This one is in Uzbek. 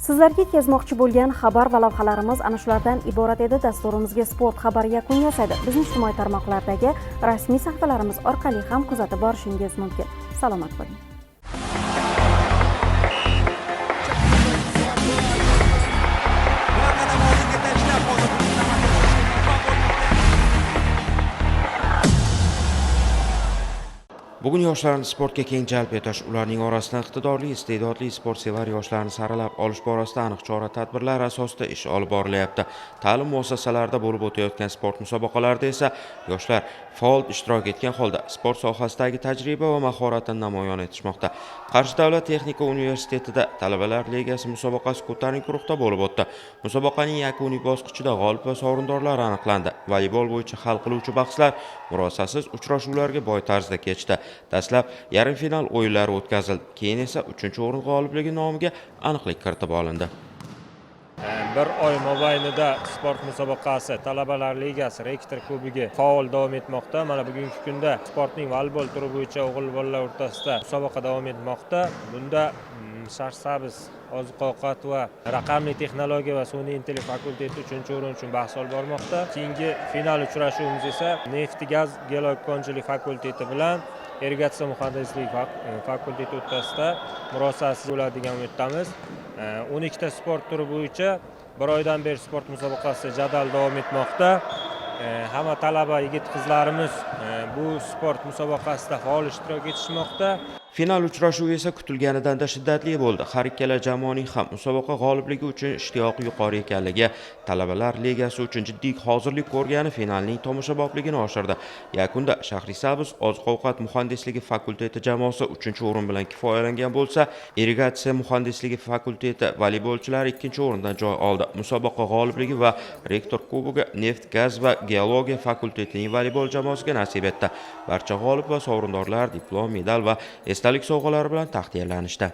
Sizlarga yetkazmoqchi bo'lgan xabar va lavhalarimiz ana shulardan iborat edi. Dasturimizga sport xabari yakun yasadi. Bizning ijtimoiy tarmoqlardagi rasmiy sahifalarimiz orqali ham kuzatib borishingiz mumkin. Salomat bo'ling. Bugun yoshlarni sportga keng jalb etish, ularning orasidan iqtidorli, iste'dodli sportsevar yoshlarni saralab olish borasida aniq chora-tadbirlar asosida ish olib borilyapti. Ta'lim muassasalarida bo'lib o'tayotgan sport musobaqalarida esa yoshlar faol ishtirok etgan holda sport sohasidagi tajriba va mahoratini namoyon etishmoqda. Qarshi davlat texnika universitetida talabalar ligasi musobaqasi ko'tarinki guruhda bo'lib o'tdi. Musobaqaning yakuniy bosqichida g'olib va sovrindorlar aniqlandi. Voleybol bo'yicha hal qiluvchi bahslar murosasiz uchrashuvlarga boy tarzda kechdi. Dastlab yarim final o'yinlari o'tkazildi. Keyin esa 3-o'rin g'olibligi nomiga aniqlik kiritib olindi. Bir oy mobaynida sport musobaqasi Talabalar ligasi rektor kubogi faol davom etmoqda. Mana bugungi kunda sportning voleybol turi bo'yicha o'g'il bolalar o'rtasida musobaqa davom etmoqda. Bunda Shahrisabz oziq-ovqat va raqamli texnologiya va sun'iy intellekt fakulteti 3-o'rin uchun bahs olib bormoqda. Keyingi final uchrashuvimiz esa Neft-gaz geologiya fakulteti bilan irrigatsiya muhandisligi fakulteti o'rtasida murosasiz bo'ladigan umiddamiz. 12 ta sport turi bo'yicha bir oydan beri sport musobaqasi jadal davom etmoqda. Hamma talaba yigit-qizlarimiz bu sport musobaqasida faol ishtirok etishmoqda. Final uchrashuvi esa kutilganidan-da shiddatli bo'ldi. Har ikkala jamoaning ham musobaqa g'olibligi uchun ishtiyoqi yuqori ekanligi, Talabalar ligasi uchun jiddiy hozirlik ko'rgani finalning tomoshobobligini oshirdi. Yakunda Shahrisabz oziq-ovqat muhandisligi fakulteti jamoasi 3-o'rin bilan kifoyalangan bo'lsa, irrigatsiya muhandisligi fakulteti voleybolchilari 2-o'rindan joy oldi. Musobaqa g'olibligi va rektor kubogi Neft-gaz va geologiya fakultetining voleybol jamoasiga nasib etdi. Barcha g'olib va sovrindorlar diplom, medal va esdalik sovg'alari bilan taqdirlanishdi.